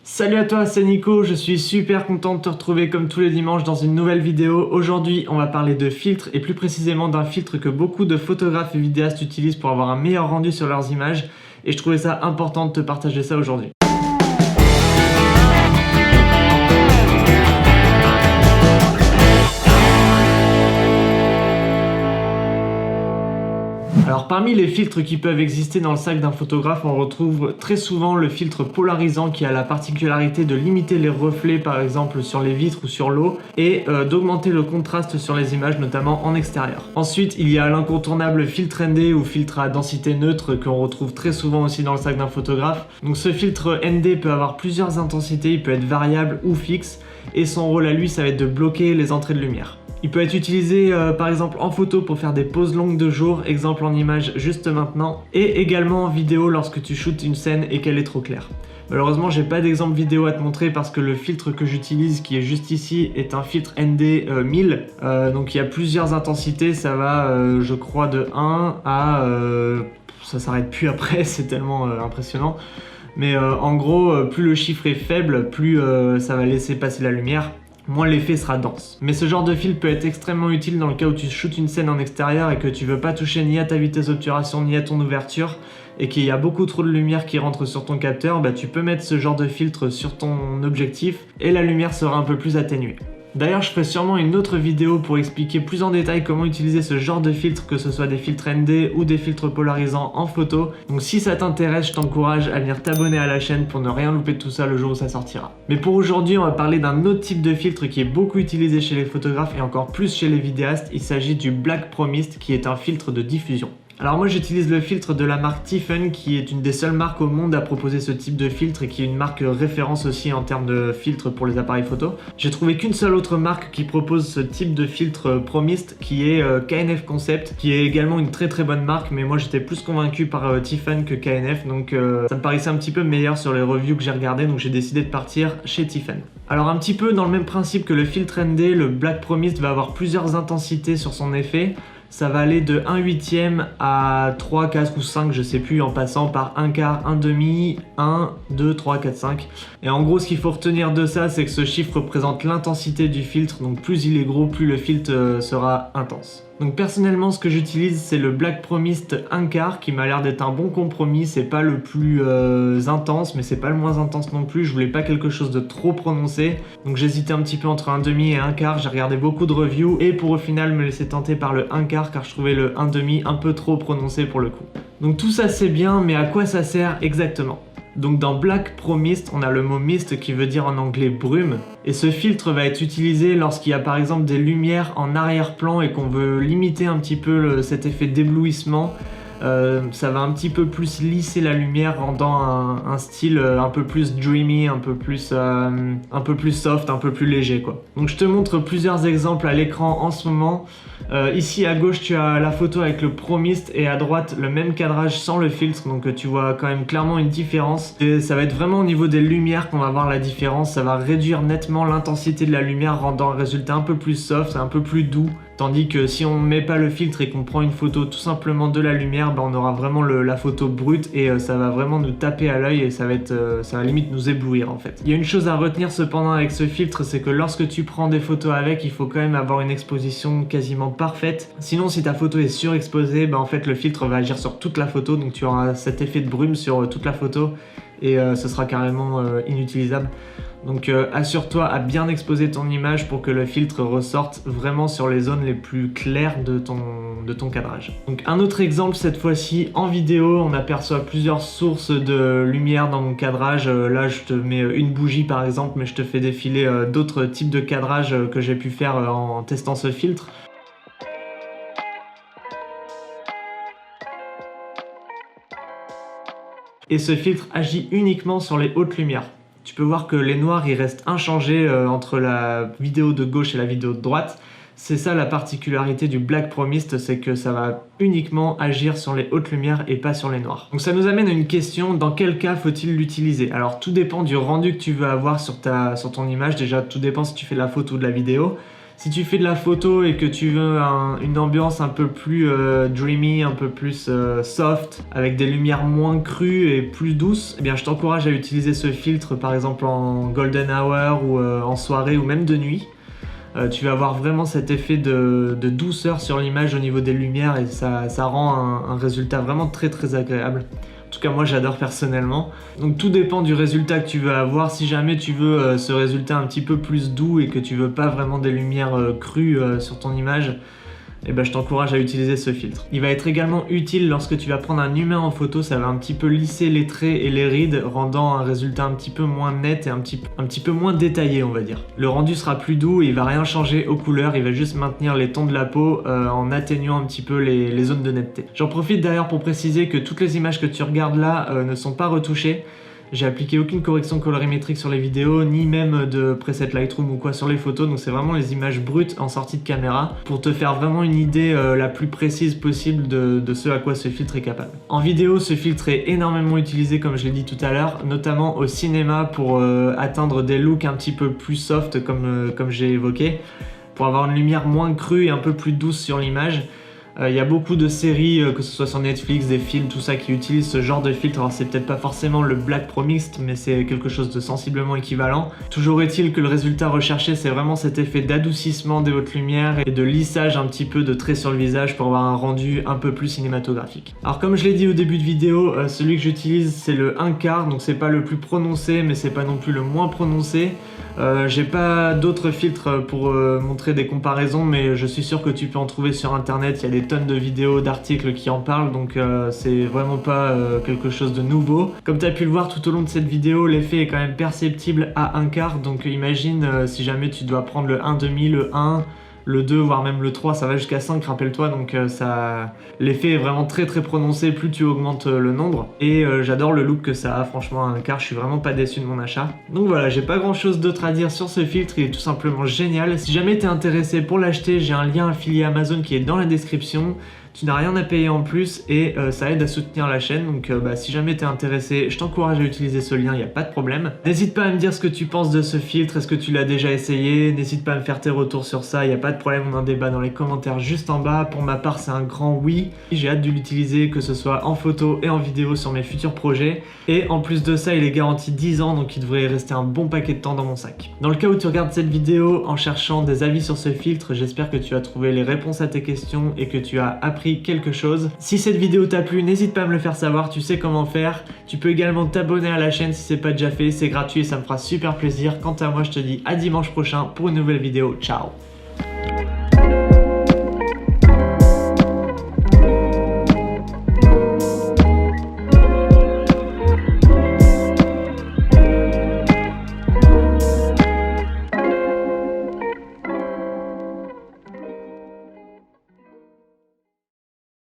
Salut à toi, c'est Nico, je suis super content de te retrouver comme tous les dimanches dans une nouvelle vidéo. Aujourd'hui, on va parler de filtres et plus précisément d'un filtre que beaucoup de photographes et vidéastes utilisent pour avoir un meilleur rendu sur leurs images et je trouvais ça important de te partager ça aujourd'hui. Alors parmi les filtres qui peuvent exister dans le sac d'un photographe, on retrouve très souvent le filtre polarisant qui a la particularité de limiter les reflets par exemple sur les vitres ou sur l'eau et d'augmenter le contraste sur les images, notamment en extérieur. Ensuite, il y a l'incontournable filtre ND ou filtre à densité neutre qu'on retrouve très souvent aussi dans le sac d'un photographe. Donc ce filtre ND peut avoir plusieurs intensités, il peut être variable ou fixe et son rôle à lui ça va être de bloquer les entrées de lumière. Il peut être utilisé par exemple en photo pour faire des poses longues de jour, exemple en image juste maintenant, et également en vidéo lorsque tu shootes une scène et qu'elle est trop claire. Malheureusement, j'ai pas d'exemple vidéo à te montrer parce que le filtre que j'utilise, qui est juste ici, est un filtre ND 1000. Donc il y a plusieurs intensités, ça va je crois de 1 à... ça s'arrête plus après, c'est tellement impressionnant. Mais en gros, plus le chiffre est faible, plus ça va laisser passer la lumière, moins l'effet sera dense. Mais ce genre de filtre peut être extrêmement utile dans le cas où tu shootes une scène en extérieur et que tu veux pas toucher ni à ta vitesse d'obturation ni à ton ouverture et qu'il y a beaucoup trop de lumière qui rentre sur ton capteur, tu peux mettre ce genre de filtre sur ton objectif et la lumière sera un peu plus atténuée. D'ailleurs, je ferai sûrement une autre vidéo pour expliquer plus en détail comment utiliser ce genre de filtre, que ce soit des filtres ND ou des filtres polarisants en photo. Donc si ça t'intéresse, je t'encourage à venir t'abonner à la chaîne pour ne rien louper de tout ça le jour où ça sortira. Mais pour aujourd'hui, on va parler d'un autre type de filtre qui est beaucoup utilisé chez les photographes et encore plus chez les vidéastes. Il s'agit du Black Pro Mist qui est un filtre de diffusion. Alors moi j'utilise le filtre de la marque Tiffen qui est une des seules marques au monde à proposer ce type de filtre et qui est une marque référence aussi en termes de filtre pour les appareils photo. J'ai trouvé qu'une seule autre marque qui propose ce type de filtre Pro Mist qui est KNF Concept, qui est également une très bonne marque, mais moi j'étais plus convaincu par Tiffen que KNF, donc ça me paraissait un petit peu meilleur sur les reviews que j'ai regardé, donc j'ai décidé de partir chez Tiffen. Alors un petit peu dans le même principe que le filtre ND, le Black Pro Mist va avoir plusieurs intensités sur son effet. Ça va aller de 1/8 à 3, 4 ou 5, je sais plus, en passant par 1/4, 1/2, 1, 2, 3, 4, 5. Et en gros, ce qu'il faut retenir de ça, c'est que ce chiffre représente l'intensité du filtre. Donc plus il est gros, plus le filtre sera intense. Donc personnellement, ce que j'utilise, c'est le Black Pro Mist 1/4 qui m'a l'air d'être un bon compromis. C'est pas le plus intense, mais c'est pas le moins intense non plus. Je voulais pas quelque chose de trop prononcé. Donc j'hésitais un petit peu entre 1/2 et 1/4. J'ai regardé beaucoup de reviews et pour au final me laisser tenter par le 1/4 car je trouvais le 1/2 un peu trop prononcé pour le coup. Donc tout ça c'est bien, mais à quoi ça sert exactement ? Donc dans Black Pro Mist, on a le mot mist qui veut dire en anglais brume. Et ce filtre va être utilisé lorsqu'il y a par exemple des lumières en arrière-plan et qu'on veut limiter un petit peu cet effet d'éblouissement. Ça va un petit peu plus lisser la lumière, rendant un style un peu plus dreamy, un peu plus soft, un peu plus léger quoi. Donc je te montre plusieurs exemples à l'écran en ce moment. Ici à gauche tu as la photo avec le Pro Mist et à droite le même cadrage sans le filtre, donc tu vois quand même clairement une différence. Et ça va être vraiment au niveau des lumières qu'on va voir la différence, ça va réduire nettement l'intensité de la lumière, rendant un résultat un peu plus soft, un peu plus doux. Tandis que si on met pas le filtre et qu'on prend une photo tout simplement de la lumière, on aura vraiment la photo brute et ça va vraiment nous taper à l'œil et ça va limite nous éblouir en fait. Il y a une chose à retenir cependant avec ce filtre, c'est que lorsque tu prends des photos avec, il faut quand même avoir une exposition quasiment parfaite. Sinon si ta photo est surexposée, en fait le filtre va agir sur toute la photo, donc tu auras cet effet de brume sur toute la photo et ce sera carrément inutilisable. Donc assure-toi à bien exposer ton image pour que le filtre ressorte vraiment sur les zones les plus claires de ton cadrage. Donc un autre exemple cette fois-ci en vidéo, on aperçoit plusieurs sources de lumière dans mon cadrage. Là je te mets une bougie par exemple, mais je te fais défiler d'autres types de cadrage que j'ai pu faire en testant ce filtre. Et ce filtre agit uniquement sur les hautes lumières. Tu peux voir que les noirs ils restent inchangés entre la vidéo de gauche et la vidéo de droite. C'est ça la particularité du Black Pro Mist, c'est que ça va uniquement agir sur les hautes lumières et pas sur les noirs. Donc ça nous amène à une question, dans quel cas faut-il l'utiliser? Alors tout dépend du rendu que tu veux avoir sur ton image, déjà tout dépend si tu fais de la photo ou de la vidéo. Si tu fais de la photo et que tu veux une ambiance un peu plus dreamy, un peu plus soft, avec des lumières moins crues et plus douces, eh bien je t'encourage à utiliser ce filtre par exemple en golden hour ou en soirée ou même de nuit. Tu vas avoir vraiment cet effet de douceur sur l'image au niveau des lumières et ça rend un résultat vraiment très agréable. En tout cas moi j'adore personnellement. Donc tout dépend du résultat que tu veux avoir. Si jamais tu veux ce résultat un petit peu plus doux et que tu veux pas vraiment des lumières crues sur ton image, eh ben, je t'encourage à utiliser ce filtre. Il va être également utile lorsque tu vas prendre un humain en photo, ça va un petit peu lisser les traits et les rides, rendant un résultat un petit peu moins net et un petit peu moins détaillé, on va dire. Le rendu sera plus doux et il va rien changer aux couleurs, il va juste maintenir les tons de la peau en atténuant un petit peu les zones de netteté. J'en profite d'ailleurs pour préciser que toutes les images que tu regardes là ne sont pas retouchées. J'ai appliqué aucune correction colorimétrique sur les vidéos, ni même de preset Lightroom ou quoi sur les photos, donc c'est vraiment les images brutes en sortie de caméra pour te faire vraiment une idée la plus précise possible de ce à quoi ce filtre est capable. En vidéo, ce filtre est énormément utilisé comme je l'ai dit tout à l'heure, notamment au cinéma pour atteindre des looks un petit peu plus soft comme j'ai évoqué, pour avoir une lumière moins crue et un peu plus douce sur l'image. Il y a beaucoup de séries, que ce soit sur Netflix, des films, tout ça, qui utilisent ce genre de filtre. Alors c'est peut-être pas forcément le Black Pro Mixed, mais c'est quelque chose de sensiblement équivalent. Toujours est-il que le résultat recherché, c'est vraiment cet effet d'adoucissement des hautes lumières et de lissage un petit peu de traits sur le visage pour avoir un rendu un peu plus cinématographique. Alors comme je l'ai dit au début de vidéo, celui que j'utilise c'est le 1/4, donc c'est pas le plus prononcé, mais c'est pas non plus le moins prononcé. J'ai pas d'autres filtres pour montrer des comparaisons, mais je suis sûr que tu peux en trouver sur internet. Il y a des tonnes de vidéos, d'articles qui en parlent, donc c'est vraiment pas quelque chose de nouveau. Comme tu as pu le voir tout au long de cette vidéo, l'effet est quand même perceptible à 1/4, donc imagine si jamais tu dois prendre le 1/2, le 1, le 2, voire même le 3, ça va jusqu'à 5, rappelle-toi, donc l'effet est vraiment très prononcé plus tu augmentes le nombre, et j'adore le look que ça a, franchement à 1/4, je suis vraiment pas déçu de mon achat. Donc voilà, j'ai pas grand chose d'autre à dire sur ce filtre, il est tout simplement génial. Si jamais t'es intéressé pour l'acheter, j'ai un lien affilié Amazon qui est dans la description. Tu n'as rien à payer en plus et ça aide à soutenir la chaîne, donc si jamais t'es intéressé, je t'encourage à utiliser ce lien, il n'y a pas de problème. N'hésite pas à me dire ce que tu penses de ce filtre, est-ce que tu l'as déjà essayé, n'hésite pas à me faire tes retours sur ça, il n'y a pas de problème, on en débat dans les commentaires juste en bas. Pour ma part c'est un grand oui, j'ai hâte de l'utiliser, que ce soit en photo et en vidéo sur mes futurs projets, et en plus de ça il est garanti 10 ans, donc il devrait rester un bon paquet de temps dans mon sac. Dans le cas où tu regardes cette vidéo en cherchant des avis sur ce filtre, j'espère que tu as trouvé les réponses à tes questions et que tu as appris quelque chose. Si cette vidéo t'a plu, n'hésite pas à me le faire savoir, tu sais comment faire. Tu peux également t'abonner à la chaîne si c'est pas déjà fait, c'est gratuit et ça me fera super plaisir. Quant à moi, je te dis à dimanche prochain pour une nouvelle vidéo. Ciao!